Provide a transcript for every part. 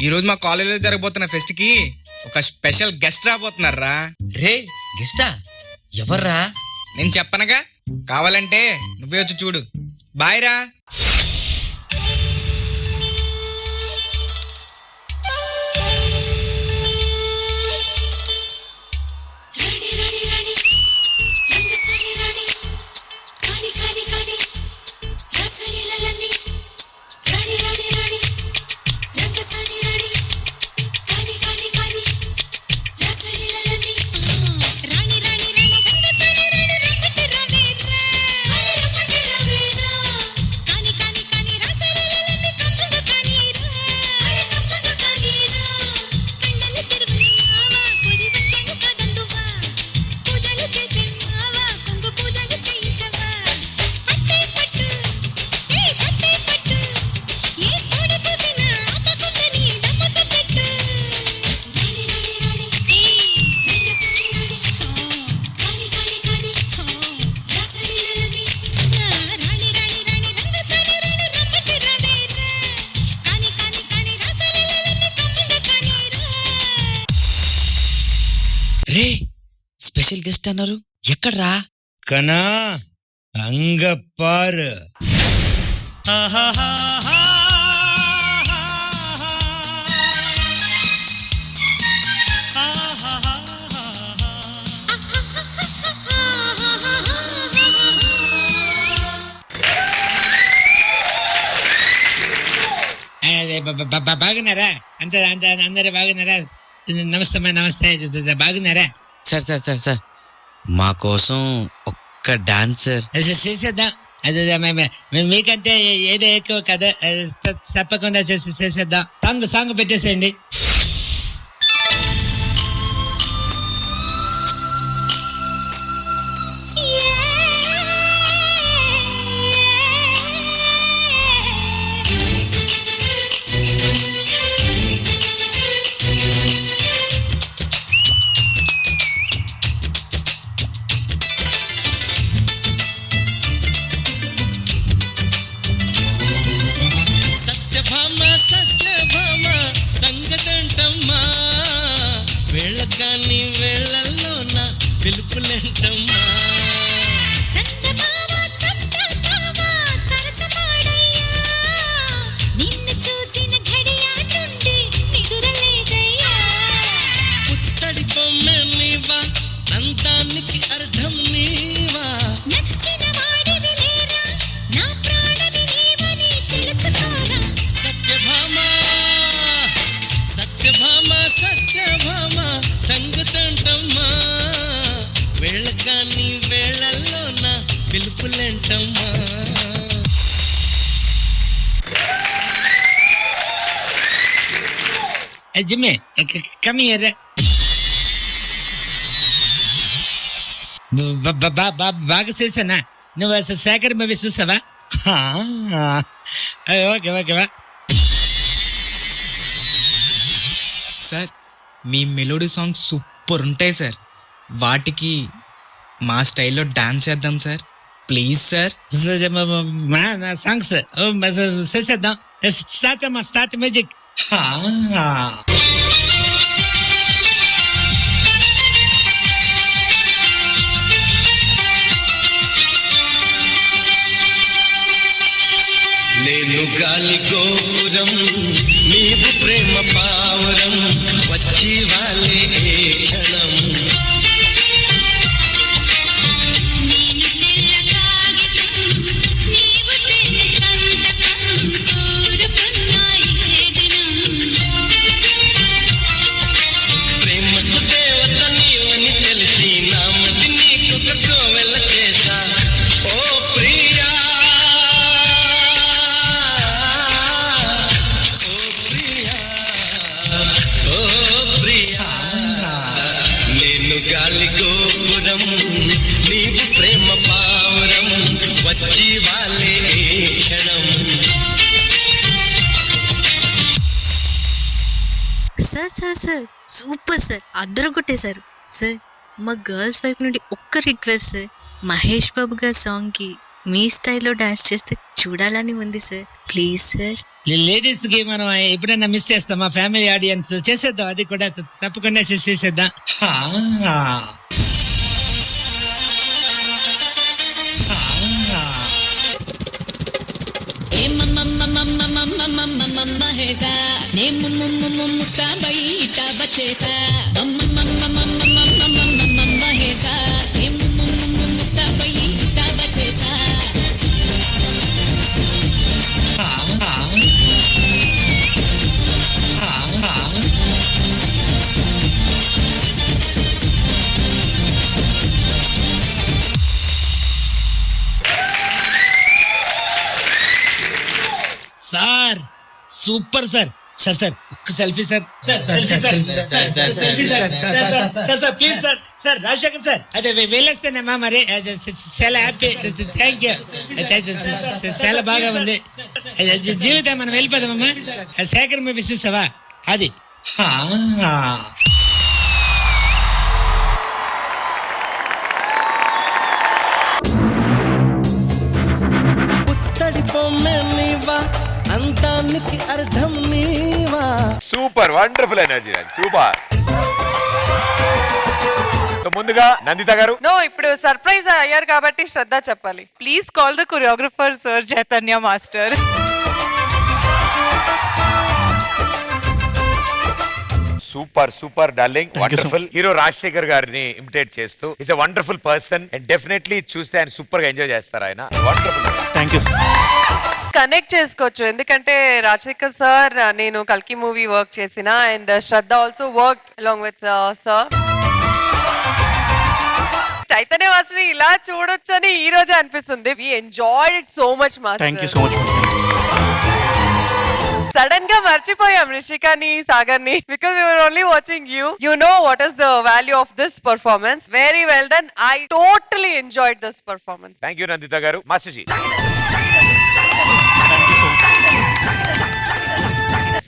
ఈ రోజు మా కాలేజీలో జరగబోతున్న ఫెస్ట్ కి ఒక స్పెషల్ గెస్ట్ రాబోతున్నారా. రే గెస్టా? ఎవర్రా? నేను చెప్పనగా, కావాలంటే నువ్వే వచ్చి చూడు. బాయ్ రా. రే స్పెషల్ గెస్ట్ అన్నారు, ఎక్కడ్రా? కనా అంగపార్. బాగున్నారా? అందరూ బాగున్నారా? నమస్తే నమస్తే, బాగున్నారా? సార్ సార్ సార్ సార్ మా కోసం ఒక్క డాన్సర్ చేసేద్దాం. అదే మీకంటే ఏదో ఎక్కువ కదా, తప్పకుండా చేసేద్దాం. సాంగ్ పెట్టేసేయండి. సత్యభామ సంగతంటమ్మా, వేళకాని వేళల్లో నా పిలుపులేంటమ్మా. పుత్తడి బొమ్మె నీవా, అందానికి అర్థం నీవా. సత్యభామ సంగతంటమ్మా, వేళకాని వేళల్లో నా పిలుపులేంటమ్మా. జిమ్మే కమ్ హియర్. బాగా చేసానా? నువ్వు శేఖర్ మూవీ చూసావా? ఓకే ఓకేవా. సార్, మీ మెలోడీ సాంగ్స్ సూపర్ ఉంటాయి సార్. వాటికి మా స్టైల్లో డాన్స్ చేద్దాం సార్, ప్లీజ్ సార్. సాంగ్స్ చేసేద్దాం. Start music. నేను గాలి గోపురం, నీవు ప్రేమ పావురం, వచ్చి వాలే ఏ క్షణం. ప్రేమకు దేవత నీవని తెలిసి నామది నీకు కోవెల చేసా. ఓ ప్రియా, నేను గాలి గోపురం, నీవు ప్రేమ పావురం, వచ్చి వాలే క్షణం. Sir sir sir super sir, అద్దరు కొట్టేశారు సార్. మా గర్ల్స్ వైపు నుండి ఒక్క రిక్వెస్ట్ సార్, మహేష్ బాబు గారి సాంగ్కి మీ స్టైల్లో డాన్స్ చేస్తే చూడాలని ఉంది సార్, ప్లీజ్ సార్. లేడీస్ కి మనం ఎప్పుడైనా మిస్ చేస్తాం, మా ఫ్యామిలీ ఆడియన్స్ చేసేద్దాం, అది కూడా తప్పకుండా చేసేద్దాం. Sir super sir. Sir sir ఒక్క selfie sir. Sir please sir. Sir Rajasekhar sir అదే వెళ్ళేస్తేనేమా మరి. చాలా హ్యాపీ, థ్యాంక్ యూ. చాలా బాగా ఉంది జీవితం. మనం వెళ్ళిపోదామమ్మా. శేఖర్ మీ విశ్వసావా అది. అంతానికి అర్థం నీవా. Super, wonderful energy, super. ముందుగా నందిత గారు. నో, ఇప్పుడు సర్ప్రైజ్ అయ్యారు కాబట్టి శ్రద్ధ చెప్పాలి. Please call the choreographer sir Chaitanya master. Super super darling, wonderful. Hero Rajasekhar గారిని ఇమిటేట్ చేస్తూ is a wonderful person and definitely చూస్తే ఆయన సూపర్ గా ఎంజాయ్ చేస్తారు. ఆయన వండర్ఫుల్. Thank you. కనెక్ట్ చేసుకోవచ్చు ఎందుకంటే రాజశేఖర్ సార్ నేను కల్కి మూవీ వర్క్ చేసిన and Shraddha also work along with sir. Chaitanya master ఇలా చూడొచ్చు అని ఈ రోజే అనిపిస్తుంది. We enjoyed it so much thank you master. So much. Sudden గా మర్చిపోయాం రిషికాని సాగర్ ని because we were only watching you. You know what is the value of this performance. Very well done. I totally enjoyed this performance. Thank you Nanditha గారు. Master ji.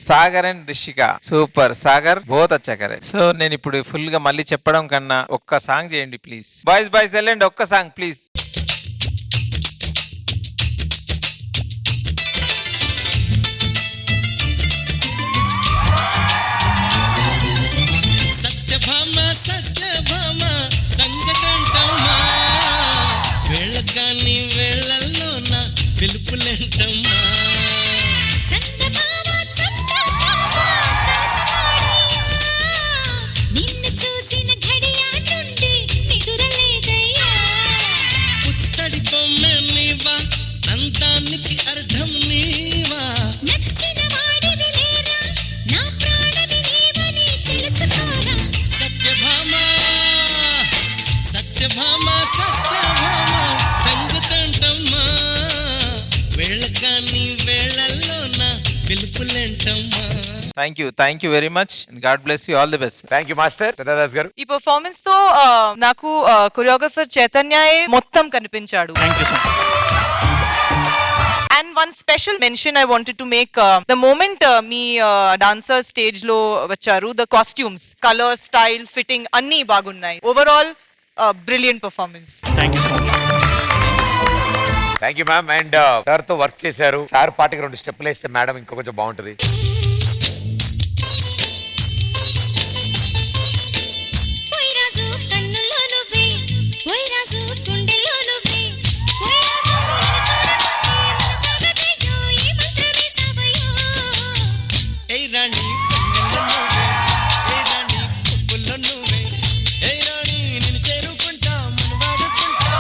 Sagar and Rishika super. Sagar బహుత్ అచ్చా కరే. So నేను ఇప్పుడు full గా మళ్ళీ చెప్పడం కన్నా ఒక్క సాంగ్ చేయండి ప్లీజ్. బాయ్స్ బాయ్స్ వెళ్ళండి, ఒక్క సాంగ్ ప్లీజ్. సత్యభామ సత్యభామ సంగతంటమ్మా, వెళ్ళకాని వేళల్లోన పిలుపులేంటమ్మా. పుత్తడి బొమ్మ నీవా, అందానికి అర్థం నీవా. సత్యభామ సత్యభామ సత్యభామ సంగతంటమ్మా, వెళ్ళకాని వేళల్లోన పిలుపులేంటమ్మా. Thank you very much. God bless you, all the best. Thank you master Peddadas గారు. ఈ పర్ఫార్మెన్స్ తో నాకు కొరియోగ్రఫర్ చైతన్య మొత్తం కనిపించాడు. Thank you so much. And one special mention I wanted to make, the moment me dancers stage lo vacharu, the costumes, color, style, fitting anni bagunnai. Overall brilliant performance. Thank you so much. Thank you ma'am. And sir తో work చేశారు. Sir పాటికి 2 స్టెప్పులు వేస్తే madam ఇంకో కొంచెం బాగుంటుంది. ఏ రాణి పొన్నుల్లో నువ్వే, ఏ రాణి పువ్వుల్లో నువ్వే, ఏ రాణి నిన్ను చేరుకుంటా మన వాడుకుంటా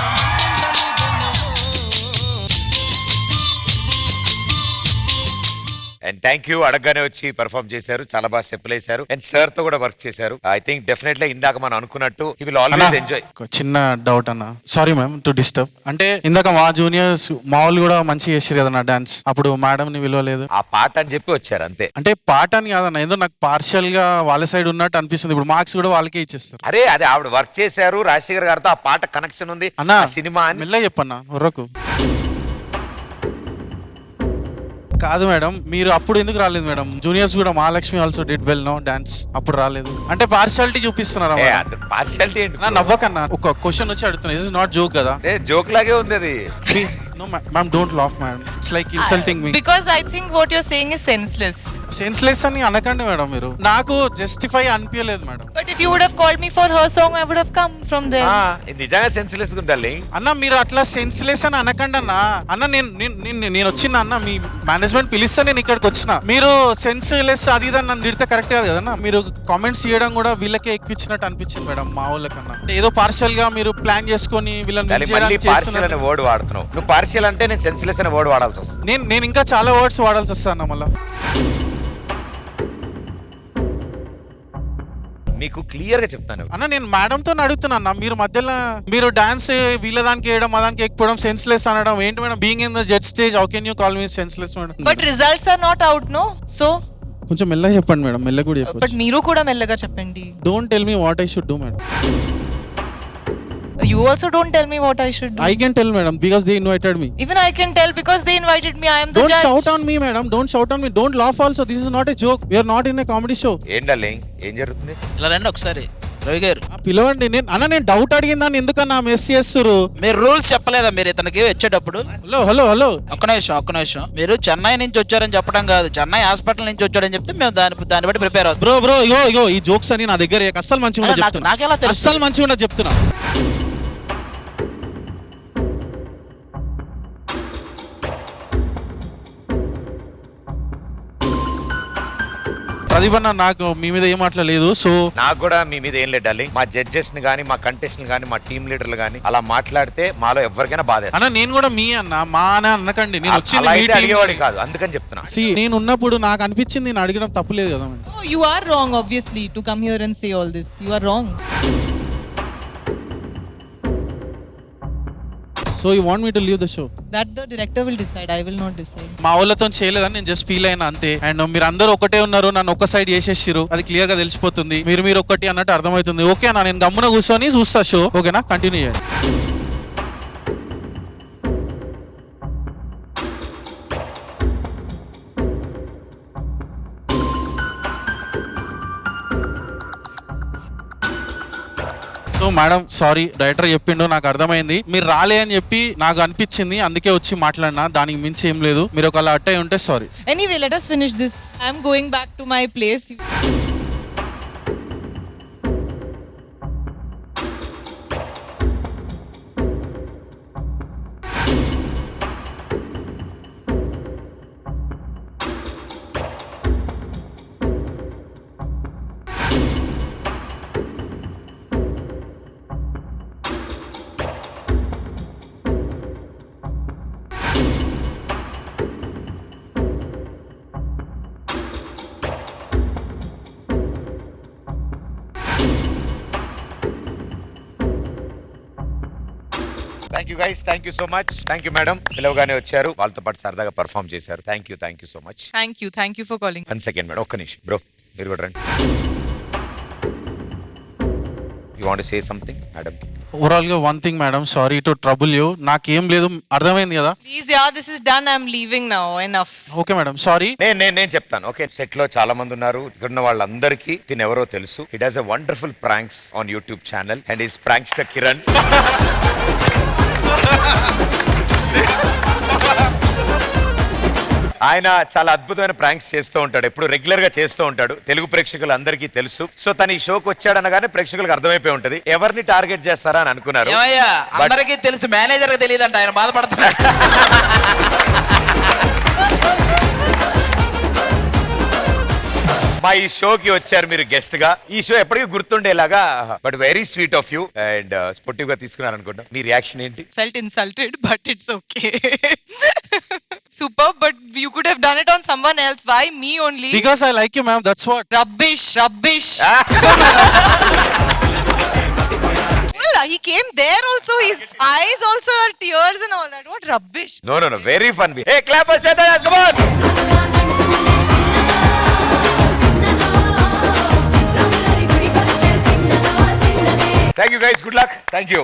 అండ్ థ్యాంక్ యూ. అడగగానే వచ్చి పర్ఫామ్ చేశారు, చాలా బాగా స్టెప్పులు వేశారు. అండ్ సార్ తో కూడా వర్క్ చేశారు. ఐ థింక్ డెఫినెట్లీ ఇందాక మనం అనుకున్నట్టు హి విల్ ఆల్వేస్ ఎంజాయ్. ఒక చిన్న డౌట్ అన్న, సారీ మ్యామ్ టు డిస్టర్బ్. అంటే ఇందాక మా జూనియర్స్ మా వాళ్ళు కూడా మంచిగా చేసారు కదా నా డాన్స్, అప్పుడు మేడం ని విలువలేదు. ఆ పాట అని చెప్పి వచ్చారు అంతే. అంటే పాట అని కాదన్న, ఏదో నాకు పార్షియల్ గా వాళ్ళ సైడ్ ఉన్నట్టు అనిపిస్తుంది. ఇప్పుడు మార్క్స్ కూడా వాళ్ళకే ఇచ్చేస్తారు. అరే అదే ఆవిడ వర్క్ చేశారు రాజశేఖర్ గారితో, ఆ పాట కనెక్షన్ ఉంది అన్న. ఆ సినిమా అని. మెల్ల చెప్పన్నా ఉర్రకు. కాదు మేడం, మీరు అప్పుడు ఎందుకు రాలేదు మేడం? జూనియర్స్ కూడా Mahalakshmi also did well no dance, అప్పుడు రాలేదు అంటే పార్షియాలిటీ చూపిస్తున్నారా? పార్షియాలిటీ ఏంటి? నవ్వకన్నా, ఒక క్వశ్చన్ వచ్చి అడుగుతున్నా, ఇస్ నాట్ జోక్ కదా? జోక్ లాగే ఉంది అది. No, ma'am, don't laugh, madam. It's like insulting me. Because I think what you're saying is senseless. Senseless అని అనకండి మేడం మీరు. నాకు జస్టిఫై అనిపించలేదు madam. But if you would have called me for her song, I would have come from there. ఇది నిజంగా సెన్సిలెస్ ఉంది darling. అన్న మీరు అట్లా సెన్స్లెస్ అని అనకండి అన్న. అన్న నేను వచ్చిన అన్న మీ మేనేజ్మెంట్ పిలిస్తే నేను ఇక్కడికి వచ్చిన. మీరు సెన్స్లెస్ అది ఇది నన్ను తిడితే కరెక్ట్ కాదు కదన్నా. మీరు కామెంట్స్ చేయడం కూడా వీళ్ళకే ఎక్కిచ్చినట్టు అనిపించింది మేడం మా వాళ్ళకన్నా. ఏదో పార్షియల్ గా మీరు ప్లాన్ చేసుకొని వీళ్ళని పార్షియల్ అనే వర్డ్ వాడుతున్నావు. నువ్వు పార్షియల్ అంటే నేను సెన్సిలెస్ అనే వర్డ్ వాడాల్సి వస్తుంది. నేను ఇంకా చాలా వర్డ్స్ వాడాల్సి వస్తా అన్న మళ్ళా. మీకు క్లియర్ గా చెప్తాను అన్న, నేను మేడం తో అడుగుతున్నా. మీరు మధ్యలో మీరు డాన్స్ వీళ్ళ దానికి వేయడం అదానికి ఎక్కిపోవడం సెన్స్లెస్ అనడం ఏంటి madam? Being in the judge stage, how can you call me senseless madam? But results are not out, no? So కొంచెం మెల్లగా చెప్పండి మేడం. మెల్లగా కూడా చెప్పండి. but మీరు కూడా మెల్లగా చెప్పండి. Don't tell me what I should do madam. You also don't tell me what I should do. I can tell madam because they invited me. Even I can tell because they invited me. I am the Don't judge. shout on me madam. Don't shout on me. Don't laugh also. This is not a joke. We are not in a comedy show. ఏం darling, ఏం జరుగుతుంది? ఇలా రండి ఒకసారి రవి గారు. పిలవండి. నేను doubt అడిగిందాన్ని ఎందుకన్నా మెస్ చేస్తురు? మీరు రూల్స్ చెప్పలేదా మీరు ఇతనికి వచ్చేటప్పుడు? హలో ఒక్క నిమిషం. మీరు చెన్నై నుంచి వచ్చారని చెప్పడం కాదు, చెన్నై హాస్పిటల్ నుంచి వచ్చారని చెప్తే మేము దాన్ని బట్టి ప్రిపేర్ అవుతాం. బ్రో ఇగో ఈ జోక్స్ అని నా దగ్గర అస్సలు మంచిగా ఉండదు చెప్తున్నా. నాకెలా తెలుసు? అస్సలు మంచిగా ఉండదు చెప్తున్నా. ప్రదీపన్న, నాకు మీ మీద ఏం మాట్లాడలేదు. సో నాకు కూడా మీ మీద ఏం లేదు డార్లింగ్. మా జడ్జెస్ ని గానీ, మా కంటెస్టెంట్ గానీ, మా టీమ్ లీడర్లు గానీ అలా మాట్లాడితే మాలో ఎవరికైనా బాధ. అన్న నేను కూడా మీ అన్న మా అని అనకండి. నేను అడిగేవాడి కాదు, అందుకని చెప్తున్నా. నేను ఉన్నప్పుడు నాకు అనిపించింది, నేను అడగడం తప్పులేదు కదా. Oh, you are wrong obviously to come here and say all this. You are wrong. So you want me to leave the show? That the director will decide. I will not decide. మా వాళ్ళతో చేయలేదని నేను just feel అయినా అంతే. And మీరు అందరూ ఒకటే ఉన్నారు, నన్ను ఒక సైడ్ చేసేసారు. అది క్లియర్ గా తెలిసిపోతుంది. మీరు ఒకటి అన్నట్టు అర్థమవుతుంది. ఓకేనా? నేను గమ్మున కూర్చొని చూస్తా షో. ఓకేనా? కంటిన్యూ చేయండి. సో మేడం సారీ, డైరెక్టర్ చెప్పిండు, నాకు అర్థమైంది. మీరు రాలే అని చెప్పి నాకు అనిపించింది, అందుకే వచ్చి మాట్లాడినా. దానికి మించి ఏం లేదు. మీరు ఒకవేళ అట్టే ఉంటే sorry. Anyway, let us finish this. I am going back to my place. Thank you guys, thank you so much. Thank you madam, పిలవగానే వచ్చారు, వాళ్ళతో పాటు సరదాగా పర్ఫామ్ చేశారు. Thank you so much. Thank you for calling. 1 second madam, ఒక్క నిమిషం. Bro మీరు కూడా రండి. You want to say something madam? Overall గా one thing madam, sorry to trouble you. నాకేం లేదు, అర్థమైంది కదా. Please, yeah, this is done. I'm leaving now. Enough. Okay madam, sorry. నేను చెప్తాను. ఓకే, సెట్ లో చాలా మంది ఉన్నారు. ఇక్కడ ఉన్న వాళ్ళందరికీ తిను ఎవరో తెలుసు. It has a wonderful pranks on YouTube channel and is prankster Kiran. ఆయన చాలా అద్భుతమైన ప్రాంక్స్ చేస్తూ ఉంటాడు, ఎప్పుడు రెగ్యులర్ గా చేస్తూ ఉంటాడు. తెలుగు ప్రేక్షకులు అందరికీ తెలుసు. సో తన ఈ షోకి వచ్చాడనగానే ప్రేక్షకులకు అర్థమైపోయి ఉంటది ఎవరిని టార్గెట్ చేస్తారా అని అనుకున్నారు. అందరికీ తెలుసు, మేనేజర్ గా తెలియదంట, ఆయన బాధపడుతున్నాడు. మా ఈ షోకి వచ్చారు మీరు గెస్ట్ గా. ఈ షో ఎప్పటికీ గుర్తుండేలాగా, but very sweet of you and sportive గా తీసుకున్నారు అనుకుంటా. మీ రియాక్షన్ ఏంటి? Felt insulted, but it's okay. Super, but you could have done it on someone else. Why me only? Because I like you, ma'am. That's what. Rubbish. Well, he came there also. His eyes also are tears and all that. What rubbish? No, very fun. Hey, clappers, come on. Thank you guys. Good luck. Thank you.